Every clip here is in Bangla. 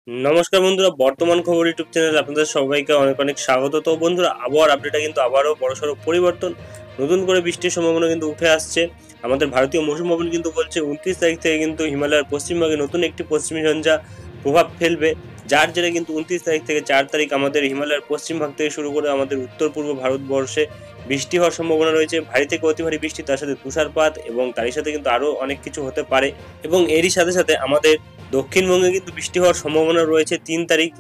নমস্কার বন্ধুরা, বর্তমান খবর ইউটিউব চ্যানেলে আপনাদের সবাইকে অনেক অনেক স্বাগত। তো বন্ধুরা, আবহাওয়ার আপডেটটা কিন্তু আবারও বড়সড় পরিবর্তন, নতুন করে বৃষ্টির সম্ভাবনা কিন্তু উঠে আসছে। আমাদের ভারতীয় মৌসুম ভবন কিন্তু বলছে 29 তারিখ থেকে কিন্তু হিমালয়ের পশ্চিমভাগে নতুন একটি পশ্চিমী ঝঞ্ঝা প্রভাব ফেলবে, যার জেরে কিন্তু 29 তারিখ থেকে 4 তারিখ আমাদের হিমালয়ের পশ্চিম ভাগ থেকে শুরু করে আমাদের উত্তর পূর্ব ভারতবর্ষে বৃষ্টি হওয়ার সম্ভাবনা রয়েছে। ভারী থেকে অতি ভারী বৃষ্টি, তার সাথে তুষারপাত এবং তারই সাথে কিন্তু আরও অনেক কিছু হতে পারে। এবং এরই সাথে সাথে আমাদের দক্ষিণবঙ্গে কিন্তু বৃষ্টি হওয়ার সম্ভাবনা রয়েছে 3 তারিখ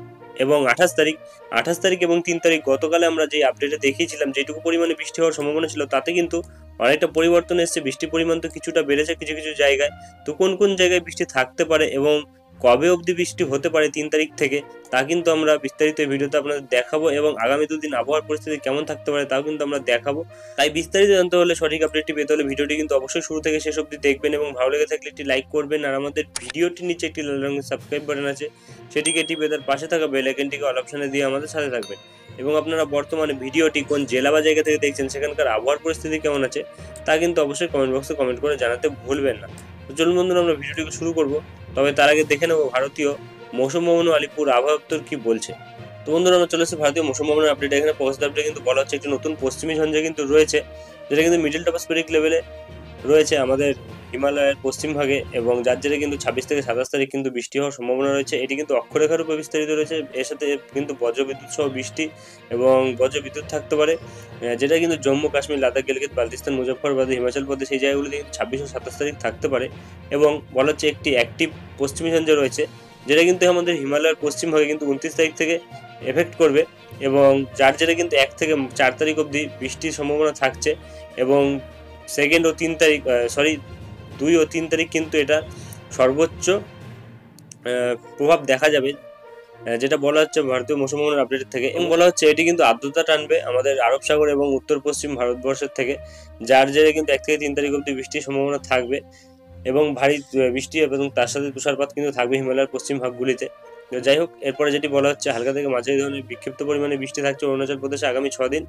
এবং 28 তারিখ। 28 তারিখ এবং 3 তারিখ গতকালে আমরা যে আপডেটে দেখিয়েছিলাম যেটুকু পরিমাণে বৃষ্টি হওয়ার সম্ভাবনা ছিল, তাতে কিন্তু অনেকটা পরিবর্তন এসেছে। বৃষ্টির পরিমাণ তো কিছুটা বেড়েছে কিছু কিছু জায়গায়। তো কোন কোন জায়গায় বৃষ্টি থাকতে পারে এবং কবে অবধি বৃষ্টি হতে পারে 3 তারিখ থেকে, তা কিন্তু আমরা বিস্তারিত এই ভিডিওতে আপনাদের দেখাবো। এবং আগামী দুদিন আবহাওয়ার পরিস্থিতি কেমন থাকতে পারে তাও কিন্তু আমরা দেখাবো। তাই বিস্তারিত জানতে হলে, সঠিক আপডেটটি পেতে হলে ভিডিওটি কিন্তু অবশ্যই শুরু থেকে শেষ অবধি দেখবেন এবং ভালো লেগে থাকলে একটি লাইক করবেন। আর আমাদের ভিডিওটির নিচে একটি লাল রঙের সাবস্ক্রাইব বাটন আছে, সেটিকে টিপে তার পাশে থাকা বেল আইকনটিকে অল অপশনে দিয়ে আমাদের সাথে থাকবেন। এবং আপনারা বর্তমানে ভিডিওটি কোন জেলা বা জায়গা থেকে দেখছেন, সেখানকার আবহাওয়ার পরিস্থিতি কেমন আছে তা কিন্তু অবশ্যই কমেন্ট বক্সে কমেন্ট করে জানাতে ভুলবেন না। তো চলুন বন্ধুরা, আমরা ভিডিওটিকে শুরু করব। তবে তার আগে দেখে নেব ভারতীয় মৌসুম ভবন ও আলিপুর আবহাওয়া দপ্তর কি বলছে। তো বন্ধুরা, আমরা চলে এসেছি ভারতীয় মৌসুম ভবনের আপডেট। এখানে পজিটিভ আপডেট কিন্তু বলা হচ্ছে একটি নতুন পশ্চিমী ঝঞ্ঝা কিন্তু রয়েছে, যেটা কিন্তু মিডল টপোস্ফেরিক লেভেলে রয়েছে আমাদের হিমালয়ের পশ্চিম ভাগে, এবং যার জেরে কিন্তু 26 থেকে 27 তারিখ কিন্তু বৃষ্টি হওয়ার সম্ভাবনা রয়েছে। এটি কিন্তু অক্ষরেখার উপর বিস্তারিত রয়েছে, এর সাথে কিন্তু বজ্রবিদ্যুৎ সহ বৃষ্টি এবং বজ্রবিদ্যুৎ থাকতে পারে, যেটা কিন্তু জম্মু কাশ্মীর, লাদাখ, গিলগিত বালতিস্তান, মুজফ্ফরবাদ, হিমাচল প্রদেশ এই জায়গাগুলিতে কিন্তু 26 ও 27 তারিখ থাকতে পারে। এবং বলা হচ্ছে একটি অ্যাক্টিভ পশ্চিমী ঝঞ্ঝা রয়েছে, যেটা কিন্তু আমাদের হিমালয়ের পশ্চিম ভাগে কিন্তু 29 তারিখ থেকে এফেক্ট করবে, এবং যার জেরে কিন্তু 1 থেকে 4 তারিখ অবধি বৃষ্টির সম্ভাবনা থাকছে। এবং সেকেন্ড ও 3 তারিখ, 2 ও 3 তারিখ কিন্তু এটা সর্বোচ্চ প্রভাব দেখা যাবে, যেটা বলা হচ্ছে ভারতীয় মৌসুম ভবনের আপডেট থেকে। এবং বলা হচ্ছে এটি কিন্তু আর্দ্রতা টানবে আমাদের আরব সাগর এবং উত্তর পশ্চিম ভারতবর্ষের থেকে, যার জেরে কিন্তু 1 থেকে 3 তারিখ অবধি বৃষ্টির সম্ভাবনা থাকবে এবং ভারী বৃষ্টি এবং তার সাথে তুষারপাত কিন্তু থাকবে হিমালয়ের পশ্চিম ভাগগুলিতে। যাই হোক, এরপরে যেটি বলা হচ্ছে হালকা থেকে মাঝারি ধরনের বিক্ষিপ্ত পরিমাণে বৃষ্টি থাকছে অরুণাচল প্রদেশে আগামী 6 দিন,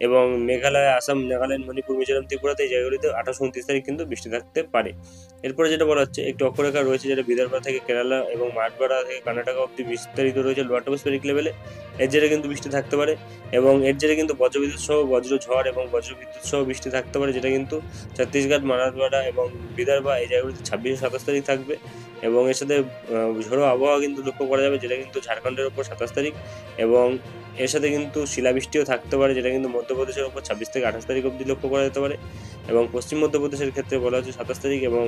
এবং মেঘালয়, আসাম, নাগাল্যান্ড, মণিপুর, মিজোরাম, ত্রিপুরাতে এই জায়গাগুলিতে 28-29 তারিখ কিন্তু বৃষ্টি থাকতে পারে। এরপরে যেটা বলা হচ্ছে একটি অক্ষরেখা রয়েছে, যেটা বিদর্ভ থেকে কেরালা এবং মারাঠওয়াড়া থেকে কর্ণাটক অব্দি বিস্তারিত রয়েছে লোয়ার টপোস্ফেরিক লেভেলে। এর জেরে কিন্তু বৃষ্টি থাকতে পারে, এবং এর জেরে কিন্তু বজ্রবিদ্যুৎ সহ বজ্রঝড় এবং বজ্রবিদ্যুৎ সহ বৃষ্টি থাকতে পারে, যেটা কিন্তু ছত্তিশগড়, মারাঠওয়াড়া এবং বিদর্ভা এই জায়গাগুলিতে 26-27 তারিখ থাকবে। এবং এর সাথে ঝোড়ো আবহাওয়া কিন্তু লক্ষ্য করা যাবে, যেটা কিন্তু ঝাড়খণ্ডের ওপর 27 তারিখ, এবং এর সাথে কিন্তু শিলাবৃষ্টিও থাকতে পারে, যেটা কিন্তু মধ্যপ্রদেশের ওপর 26 থেকে 28 তারিখ অবধি লক্ষ্য করা যেতে পারে। এবং পশ্চিম মধ্যপ্রদেশের ক্ষেত্রে বলা হচ্ছে 27 তারিখ, এবং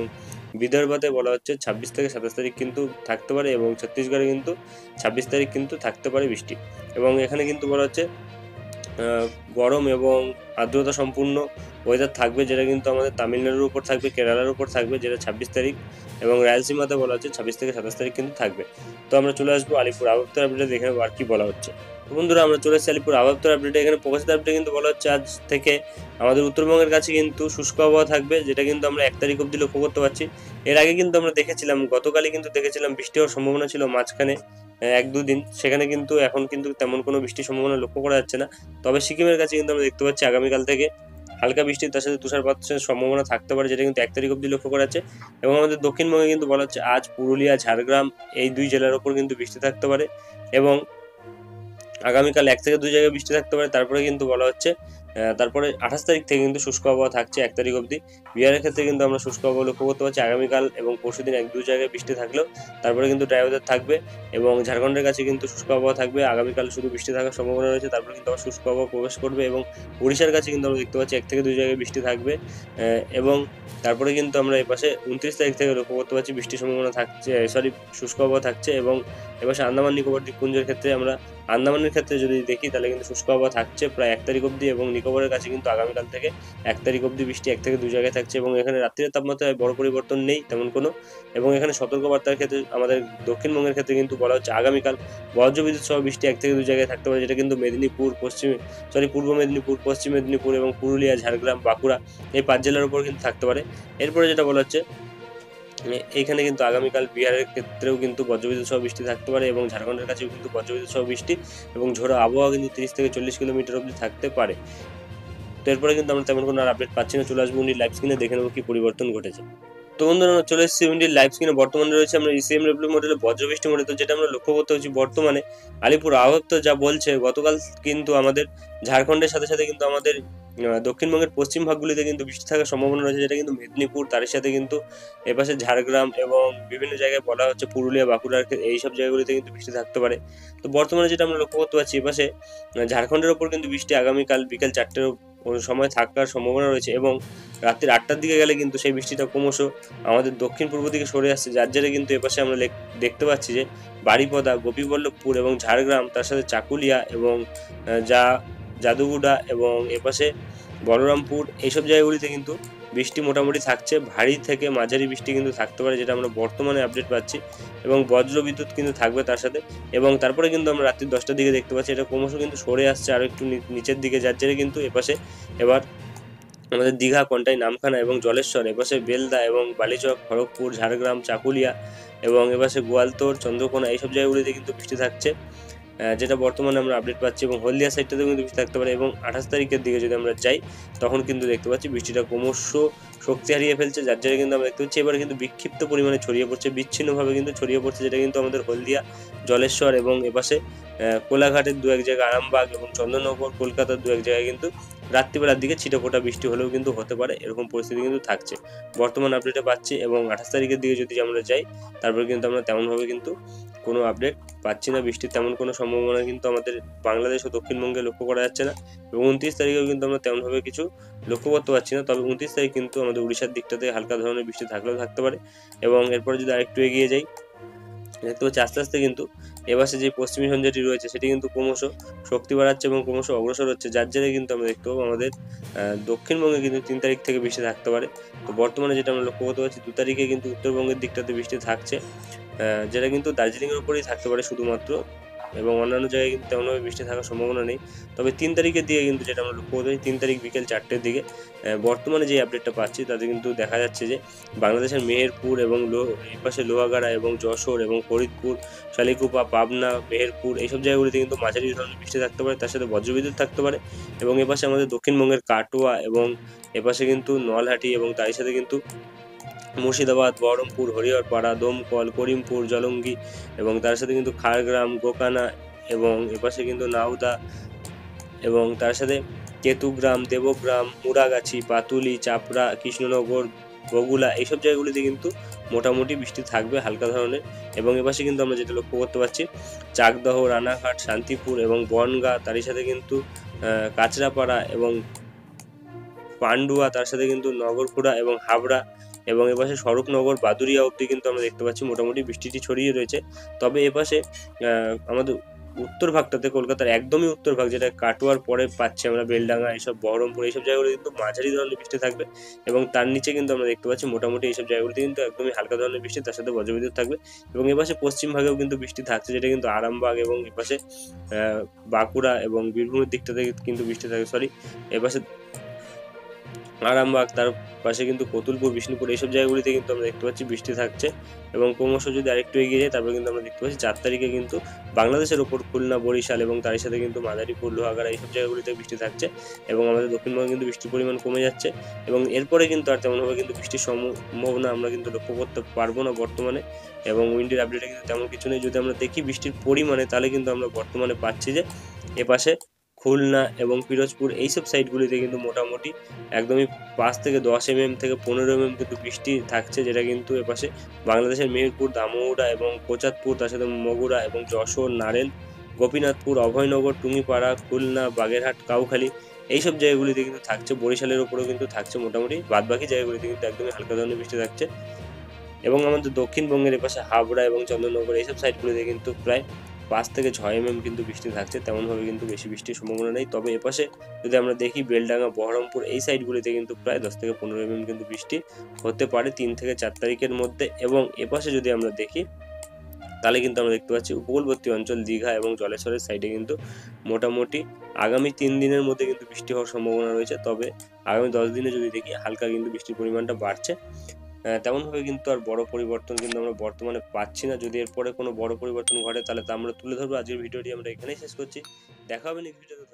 বিদর্ভাতে বলা হচ্ছে 26 থেকে 27 তারিখ কিন্তু থাকতে পারে, এবং ছত্তিশগড়ে কিন্তু 26 তারিখ কিন্তু থাকতে পারে বৃষ্টি। এবং এখানে কিন্তু বলা হচ্ছে গরম এবং আর্দ্রতা সম্পূর্ণ ওয়েদার থাকবে, যেটা কিন্তু আমাদের তামিলনাড়ুর উপর থাকবে, কেরালার উপর থাকবে, যেটা 26 তারিখ, এবং রায়লসীমাতে বলা হচ্ছে 26 থেকে 27 তারিখ কিন্তু থাকবে। তো আমরা চলে আসবো আলিপুর আবহাওয়া দপ্তর আপডেটে, দেখে নেবো আর কি বলা হচ্ছে। তো বন্ধুরা, আমরা চলে এসেছি আলিপুর আবহাওয়া দপ্তর আপডেটে। এখানে প্রকাশিত আপডেটে কিন্তু বলা হচ্ছে আজ থেকে আমাদের উত্তরবঙ্গের কাছে কিন্তু শুষ্ক আবহাওয়া থাকবে, যেটা কিন্তু আমরা 1 তারিখ অবধি লক্ষ্য করতে পারছি। এর আগে কিন্তু আমরা দেখেছিলাম, গতকালই কিন্তু দেখেছিলাম বৃষ্টি হওয়ার সম্ভাবনা ছিল মাঝখানে 1-2 দিন, সেখানে কিন্তু এখন কিন্তু তেমন কোনো বৃষ্টির সম্ভাবনা লক্ষ্য করা যাচ্ছে না। তবে সিকিমের কাছে কিন্তু আমরা দেখতে পাচ্ছি আগামীকাল থেকে হালকা বৃষ্টি, তার সাথে তুষারপাতের সম্ভাবনা থাকতে পারে, যেটা কিন্তু 1 তারিখ অবধি লক্ষ্য করা যাচ্ছে। এবং আমাদের দক্ষিণবঙ্গে কিন্তু বলা হচ্ছে আজ পুরুলিয়া, ঝাড়গ্রাম এই 2 জেলার ওপর কিন্তু বৃষ্টি থাকতে পারে, এবং আগামীকাল 1 থেকে 2 জায়গায় বৃষ্টি থাকতে পারে। তারপরে কিন্তু বলা হচ্ছে তারপরে 28 তারিখ থেকে কিন্তু শুষ্ক আবহাওয়া থাকছে 1 তারিখ অবধি। বিহারের ক্ষেত্রে কিন্তু আমরা শুষ্ক আবহাওয়া লক্ষ্য করতে পারছি আগামীকাল এবং পরশুদিন 1-2 জায়গায় বৃষ্টি থাকলেও তারপরে কিন্তু ড্রাই ওয়েদার থাকবে। এবং ঝাড়খণ্ডের কাছে কিন্তু শুষ্ক আবহাওয়া থাকবে, আগামীকাল শুধু বৃষ্টি থাকার সম্ভাবনা রয়েছে, তারপরে কিন্তু আবার শুষ্ক আবহাওয়া প্রবেশ করবে। এবং উড়িষ্যার কাছে কিন্তু আমরা দেখতে পাচ্ছি 1 থেকে 2 জায়গায় বৃষ্টি থাকবে, এবং তারপরে কিন্তু আমরা এপাশে 29 তারিখ থেকে লক্ষ্য করতে পারছি বৃষ্টির সম্ভাবনা থাকছে, শুষ্ক আবহাওয়া থাকছে। এবং এপাশে আন্দামান নিকোবর দ্বীপপুঞ্জের ক্ষেত্রে আমরা আন্দামানের ক্ষেত্রে যদি দেখি তাহলে কিন্তু শুষ্ক আবহাওয়া থাকছে প্রায় 1 তারিখ অবধি, এবং নিকোবরের কাছে কিন্তু আগামীকাল থেকে 1 তারিখ অবধি বৃষ্টি 1 থেকে 2 জায়গায় থাকছে। এবং এখানে রাত্রির তাপমাত্রায় বড় পরিবর্তন নেই তেমন কোনো। এবং এখানে সতর্কবার্তার ক্ষেত্রে আমাদের দক্ষিণবঙ্গের ক্ষেত্রে কিন্তু বলা হচ্ছে আগামীকাল বজ্রবিদ্যুৎ সহ বৃষ্টি 1 থেকে 2 জায়গায় থাকতে পারে, যেটা কিন্তু মেদিনীপুর, পূর্ব মেদিনীপুর, পশ্চিম মেদিনীপুর এবং পুরুলিয়া, ঝাড়গ্রাম, বাঁকুড়া এই 5 জেলার উপর কিন্তু থাকতে পারে। এরপরে যেটা বলা হচ্ছে এইখানে কিন্তু আগামীকাল বিহারের ক্ষেত্রেও কিন্তু বজ্রবিদ্যুৎ সহ বৃষ্টি থাকতে পারে, এবং ঝাড়খণ্ডের কাছেও কিন্তু বজ্রবিদ্যুৎ সহ বৃষ্টি এবং ঝোড়ো আবহাওয়া কিন্তু 30 থেকে 40 কিলোমিটার অবধি থাকতে পারে। তো এরপরে কিন্তু আমরা তেমন কোনো আর আপডেট পাচ্ছি না, চলে আসবো উনি লাইভ স্ক্রিনে, দেখে নেবো কি পরিবর্তন ঘটেছে। তো বন্ধুরা আমরা চলে এসেছি উইন্ডির লাইভ স্ক্রিনে। বর্তমানে রয়েছে আমরা ইসিএম ডব্লিউ মডেলের বজ্রবৃষ্টি মডেল। তো যেটা আমরা লক্ষ্য করতে হচ্ছে বর্তমানে আলিপুর আবহাওয়া যা বলছে, গতকাল কিন্তু আমাদের ঝাড়খণ্ডের সাথে সাথে কিন্তু আমাদের দক্ষিণবঙ্গের পশ্চিম ভাগগুলিতে কিন্তু বৃষ্টি থাকার সম্ভাবনা রয়েছে, যেটা কিন্তু মেদিনীপুর, তার সাথে কিন্তু এপাশে ঝাড়গ্রাম এবং বিভিন্ন জায়গায় বলা হচ্ছে পুরুলিয়া, বাঁকুড়ার এইসব জায়গাগুলিতে কিন্তু বৃষ্টি থাকতে পারে। তো বর্তমানে যেটা আমরা লক্ষ্য করতে পারছি, এপাশে ঝাড়খণ্ডের ওপর কিন্তু বৃষ্টি আগামীকাল বিকেল 4টের সময় থাকার সম্ভাবনা রয়েছে এবং রাত্রির 8টার দিকে গেলে কিন্তু সেই বৃষ্টিটা ক্রমশ আমাদের দক্ষিণ পূর্ব দিকে সরে আসছে, যার জেরে কিন্তু এপাশে আমরা দেখতে পাচ্ছি যে বারিপদা, গোপীবল্লভপুর এবং ঝাড়গ্রাম, তার সাথে চাকুলিয়া এবং জাদুগুড়া এবং এপাশে বলরামপুর, এইসব জায়গাগুলিতে কিন্তু বৃষ্টি মোটামুটি থাকছে। ভারী থেকে মাঝারি বৃষ্টি কিন্তু থাকতে পারে, যেটা আমরা বর্তমানে আপডেট পাচ্ছি, এবং বজ্র বিদ্যুৎ কিন্তু থাকবে তার সাথে। এবং তারপরে কিন্তু আমরা রাত্রি 10টার দিকে দেখতে পাচ্ছি এটা ক্রমশ কিন্তু সরে আসছে আরও একটু নিচের দিকে, যার জেরে কিন্তু এপাশে এবার আমাদের দীঘা, কন্টাই, নামখানা এবং জলেশ্বর, এপাশে বেলদা এবং বালিচক, খড়গপুর, ঝাড়গ্রাম, চাকুলিয়া এবং এপাশে গোয়ালতোড়, চন্দ্রকোনা, এইসব জায়গাগুলিতে কিন্তু বৃষ্টি থাকছে, যেটা বর্তমানে আমরা আপডেট পাচ্ছি। এবং হলদিয়া সাইডটাতেও কিন্তু বৃষ্টি থাকতে পারে। এবং 28 তারিখের দিকে যদি আমরা যাই, তখন কিন্তু দেখতে পাচ্ছি বৃষ্টিটা ক্রমশ শক্তি হারিয়ে ফেলছে, যার জন্য কিন্তু আমরা দেখতে পাচ্ছি এবার কিন্তু বিক্ষিপ্ত পরিমাণে ছড়িয়ে পড়ছে, বিচ্ছিন্নভাবে কিন্তু ছড়িয়ে পড়ছে, যেটা কিন্তু আমাদের হলদিয়া, জলেশ্বর এবং এপাশে কোলাঘাটের দু এক জায়গায়, আরামবাগ এবং চন্দননগর, কলকাতার দু এক জায়গায় কিন্তু রাত্রিবেলার দিকে ছিটেফোঁটা বৃষ্টি হলেও কিন্তু হতে পারে, এরকম পরিস্থিতি কিন্তু থাকছে বর্তমান আপডেটে পাচ্ছি। এবং 28 তারিখের দিকে যদি আমরা যাই, তারপরে কিন্তু আমরা তেমনভাবে কিন্তু কোনো আপডেট পাচ্ছি না, বৃষ্টির তেমন কোনো সম্ভাবনা কিন্তু আমাদের বাংলাদেশ ও দক্ষিণবঙ্গে লক্ষ্য করা যাচ্ছে না। এবং 29 তারিখেও কিন্তু আমরা তেমনভাবে কিছু লক্ষ্য করতে পারছি না। তবে 29 তারিখ কিন্তু আমাদের উড়িষ্যার দিকটাতে হালকা ধরনের বৃষ্টি থাকলেও থাকতে পারে। এবং এরপরে যদি আরেকটু এগিয়ে যাই, দেখতে পাচ্ছি আস্তে আস্তে কিন্তু এপাশে যে পশ্চিমী ঝঞ্ঝাটি রয়েছে সেটি কিন্তু ক্রমশ শক্তি বাড়াচ্ছে এবং ক্রমশ অগ্রসর হচ্ছে, যার জেরে কিন্তু আমরা দেখতে পাবো আমাদের দক্ষিণবঙ্গে কিন্তু 3 তারিখ থেকে বৃষ্টি থাকতে পারে। তো বর্তমানে যেটা আমরা লক্ষ্য করতে পারছি, 2 তারিখে কিন্তু উত্তরবঙ্গের দিকটাতে বৃষ্টি থাকছে, যেটা কিন্তু দার্জিলিংয়ের উপরেই থাকতে পারে শুধুমাত্র, এবং অন্যান্য জায়গায় কিন্তু তেমনভাবে বৃষ্টি থাকার সম্ভাবনা নেই। তবে 3 তারিখের দিকে কিন্তু যেটা আমরা লক্ষ্য করতে পারি, 3 তারিখ বিকেল 4টের দিকে বর্তমানে যে আপডেটটা পাচ্ছি তাতে কিন্তু দেখা যাচ্ছে যে বাংলাদেশের মেহেরপুর এবং এপাশে লোহাগাড়া এবং যশোর এবং ফরিদপুর, শালিকুপা, পাবনা, মেহেরপুর, এইসব জায়গাগুলিতে কিন্তু মাঝারি ধরনের বৃষ্টি থাকতে পারে, তার সাথে বজ্রবিদ্যুৎ থাকতে পারে। এবং এপাশে আমাদের দক্ষিণবঙ্গের কাটোয়া এবং এপাশে কিন্তু নলহাটি এবং তার সাথে কিন্তু মুর্শিদাবাদ, বহরমপুর, হরিহরপাড়া, দমকল, করিমপুর, জলঙ্গি এবং তার সাথে কিন্তু খাড়গ্রাম, গোকানা এবং এপাশে কিন্তু নাউদা এবং তার সাথে কেতুগ্রাম, দেবগ্রাম, মুরাগাছি, পাতুলি, চাপড়া, কৃষ্ণনগর, বগুলা, এইসব জায়গাগুলিতে কিন্তু মোটামুটি বৃষ্টি থাকবে হালকা ধরনের। এবং এপাশে কিন্তু আমরা যেটা লক্ষ্য করতে পারছি, চাকদহ, রানাঘাট, শান্তিপুর এবং বনগাঁ, তারই সাথে কিন্তু কাঁচরাপাড়া এবং পান্ডুয়া, তার সাথে কিন্তু নগরপুরা এবং হাবড়া এবং এপাশে স্বরূপনগর, বাদুরিয়া অবধি কিন্তু আমরা দেখতে পাচ্ছি মোটামুটি বৃষ্টিটি ছড়িয়ে রয়েছে। তবে এপাশে আমাদের উত্তর ভাগটাতে, কলকাতার একদমই উত্তর ভাগ, যেটা কাটোয়ার পরে পাচ্ছি আমরা, বেলডাঙ্গা, এইসব বহরমপুর, এইসব জায়গাগুলো কিন্তু মাঝারি ধরনের বৃষ্টি থাকবে। এবং তার নিচে কিন্তু আমরা দেখতে পাচ্ছি মোটামুটি এইসব জায়গাগুলিতে কিন্তু একদমই হালকা ধরনের বৃষ্টি, তার সাথে বজ্রবিদ্যুৎ থাকবে। এবং এপাশে পশ্চিম ভাগেও কিন্তু বৃষ্টি থাকছে, যেটা কিন্তু আরামবাগ এবং এপাশে বাঁকুড়া এবং বীরভূমের দিকটাতে কিন্তু বৃষ্টি থাকবে, এপাশে আরামবাগ, তার পাশে কিন্তু কতুলপুর, বিষ্ণুপুর, এইসব জায়গাগুলিতে কিন্তু আমরা দেখতে পাচ্ছি বৃষ্টি থাকছে। এবং ক্রমশ যদি আরেকটু এগিয়ে যায়, তারপরে কিন্তু আমরা দেখতে পাচ্ছি 4 তারিখে কিন্তু বাংলাদেশের ওপর খুলনা, বরিশাল এবং তার সাথে কিন্তু মাদারীপুর, লোহাগাড়া, এইসব জায়গাগুলিতে বৃষ্টি থাকছে। এবং আমাদের দক্ষিণবঙ্গে কিন্তু বৃষ্টির পরিমাণ কমে যাচ্ছে এবং এরপরে কিন্তু আর তেমনভাবে কিন্তু বৃষ্টির সম্ভাবনা আমরা কিন্তু লক্ষ্য করতে পারবো না বর্তমানে। এবং উইন্ডের আপডেটে কিন্তু তেমন কিছু নেই। যদি আমরা দেখি বৃষ্টির পরিমাণে, তাহলে কিন্তু আমরা বর্তমানে পাচ্ছি যে এপাশে খুলনা এবং পিরোজপুর, এইসব সাইডগুলিতে কিন্তু মোটামুটি একদমই 5 থেকে 10 mm থেকে 15 mm কিন্তু বৃষ্টি থাকছে, যেটা কিন্তু এপাশে বাংলাদেশের মেহেরপুর, দামোহরা এবং কোচাতপুর, তার সাথে মগুরা এবং যশোর, নারেল, গোপীনাথপুর, অভয়নগর, টুঙ্গিপাড়া, খুলনা, বাগেরহাট, কাউখালী, এইসব জায়গাগুলিতে কিন্তু থাকছে। বরিশালের ওপরেও কিন্তু থাকছে মোটামুটি, বাদবাকি জায়গাগুলিতে কিন্তু একদমই হালকা ধরনের বৃষ্টি থাকছে। এবং আমাদের দক্ষিণবঙ্গের এপাশে হাবড়া এবং চন্দননগর, এইসব সাইডগুলিতে কিন্তু প্রায় 5 থেকে 6 mm কিন্তু বৃষ্টি থাকছে, তেমনভাবে কিন্তু বেশি বৃষ্টির সম্ভাবনা নেই। তবে এপাশে যদি আমরা দেখি বেলডাঙ্গা, বহরমপুর, এই সাইডগুলিতে কিন্তু প্রায় 10 থেকে 15 mm কিন্তু বৃষ্টি হতে পারে 3 থেকে 4 তারিখের মধ্যে। এবং এপাশে যদি আমরা দেখি, তাহলে কিন্তু আমরা দেখতে পাচ্ছি উপকূলবর্তী অঞ্চল দীঘা এবং জলেশ্বরের সাইডে কিন্তু মোটামুটি আগামী 3 দিনের মধ্যে কিন্তু বৃষ্টি হওয়ার সম্ভাবনা রয়েছে। তবে আগামী 10 দিনে যদি দেখি, হালকা কিন্তু বৃষ্টির পরিমাণটা বাড়ছে, তেমনভাবে কিন্তু আর বড় পরিবর্তন কিন্তু আমরা বর্তমানে পাচ্ছি না। যদি এরপরে কোনো বড় পরিবর্তন ঘটে, তাহলে তা আমরা তুলে ধরবো। আজকের ভিডিওটি আমরা এখানেই শেষ করছি, দেখা হবে নেক্সট ভিডিওতে।